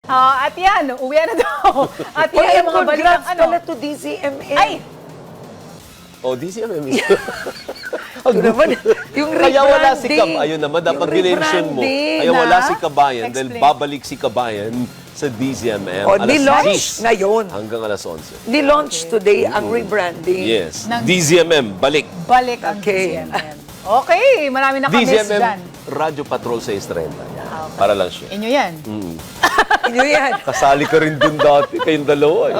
At yan, uwi na daw. At yan ang mga balitang congrats pala to DZMM. Ay! DZMM. Ito naman, yung Kaya wala si rebranding. Ayun naman, dapat Yung dinention mo. rebranding, Kaya wala na? si Kabayan dahil Explain. babalik si Kabayan sa DZMM. O, alas nilaunch 10 ngayon. hanggang alas 11. Nilaunch today ang rebranding. Yes. Ng- DZMM, balik. Balik ang Okay. DZMM. Okay, marami na kamiss DZMM, dyan. Radyo Patrol 630. Para lang siya. Inyo yan. Inyo yan. Kasali ka rin dun dati, kayong dalawa.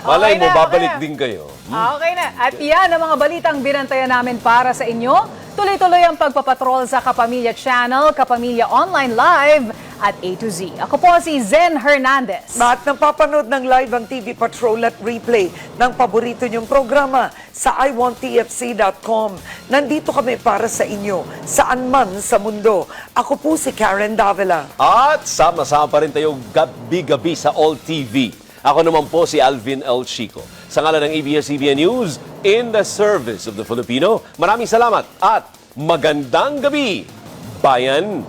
Malay Okay mo, na, babalik okay na. din kayo. Okay na. At yan ang mga balitang binantayan namin para sa inyo. Tuloy-tuloy ang pagpapatrol sa Kapamilya Channel, Kapamilya Online Live at A to Z. Ako po si Zen Hernandez. At napapanood ng live ang TV Patrol at replay ng paborito niyong programa sa iwanttfc.com. Nandito kami para sa inyo, saan man sa mundo. Ako po si Karen Davila. At sama-sama pa rin tayo gabi-gabi sa All TV. Ako naman po si Alvin L. Chico. Sa ngalan ng ABS-CBN News, in the service of the Filipino, maraming salamat at magandang gabi, bayan!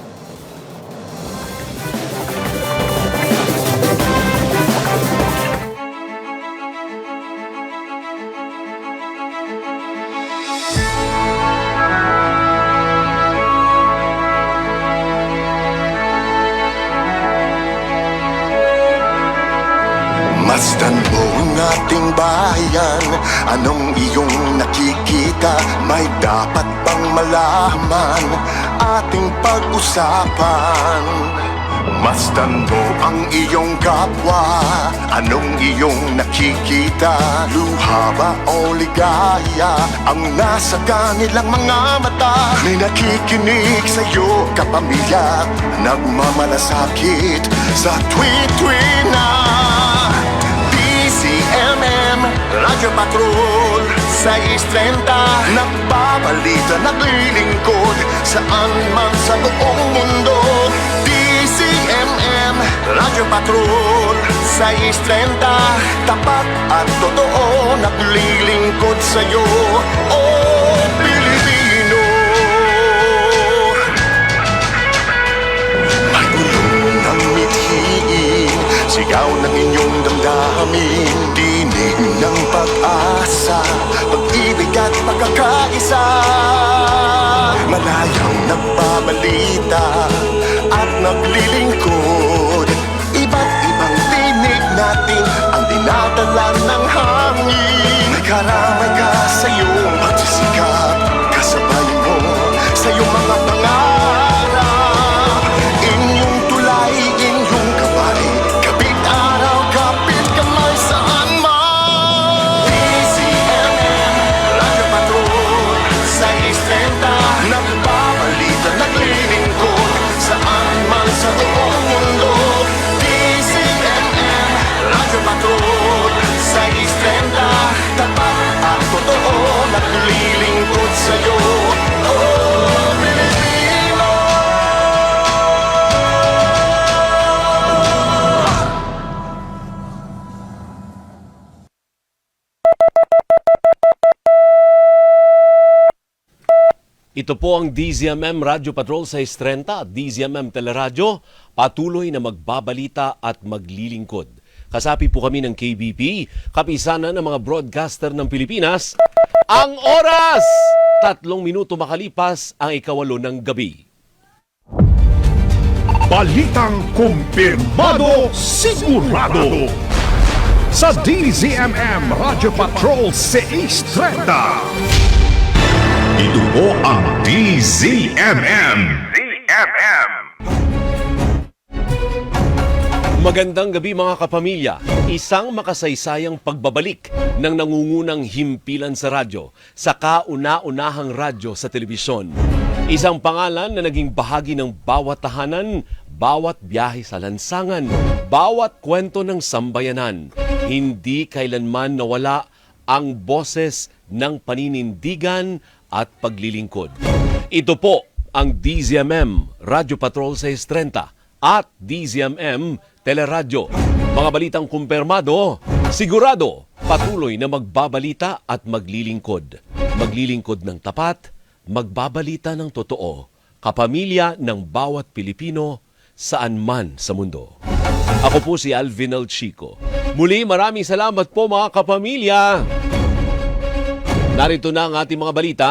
Masdan mo ang ating bayan. Anong iyong nakikita? May dapat bang malaman? Ating pag-usapan. Masdan mo ang iyong kapwa. Anong iyong nakikita? Luha ba o ligaya ang nasa kanilang mga mata? May nakikinig sa'yo, kapamilya, nagmamalasakit sa tweet-tweet na DZMM, Radyo Patrol, 630. Nagbabalita, naglilingkod, saan man sa buong mundo. DZMM, Radyo Patrol, 630. Tapat at totoo, naglilingkod sa'yo, oh Pilipino. Magulong ng mithiin, sigaw ng inyong damdamin, tinig ng pag-asa, pag-ibig at pagkakaisa. Malayang nagbabalita at naglilingkod, iba't ibang tinig natin ang dinadala ng hangin. May karamay ka sa iyong pagsisikap, kasabay mo sa iyong mga pangarap. Inyong tulay, inyong kamay, kapit araw, kapit kamay, saan man. DZMM, Radyo Patrol, 630. Nagbabalita, naglilingkod, saan man sa buong mundo. DZMM, Radyo Patrol, 630. Tapat at totoo, naglilingkod sa'yo, oh Pilipino. Ito po ang DZMM Radyo Patrol 630 at DZMM Teleradyo, patuloy na magbabalita at maglilingkod. Kasapi po kami ng KBP, kapisanan ng mga broadcaster ng Pilipinas. Ang oras! 3 minuto makalipas ang 8:08 ng gabi. Balitang kumpirmado, sigurado. Sa DZMM Radyo Patrol 630. Ito po ang DZMM. Magandang gabi mga kapamilya. Isang makasaysayang pagbabalik ng nangungunang himpilan sa radyo, sa kauna-unahang radyo sa telebisyon. Isang pangalan na naging bahagi ng bawat tahanan, bawat biyahe sa lansangan, bawat kwento ng sambayanan. Hindi kailanman nawala ang boses ng paninindigan at paglilingkod. Ito po ang DZMM Radyo Patrol 630 at DZMM Teleradyo. Mga balitang kumpirmado, sigurado, patuloy na magbabalita at maglilingkod. Maglilingkod ng tapat, magbabalita ng totoo, kapamilya ng bawat Pilipino saan man sa mundo. Ako po si Alvin El Chico. Muli maraming salamat po mga kapamilya. Narito na ang ating mga balita.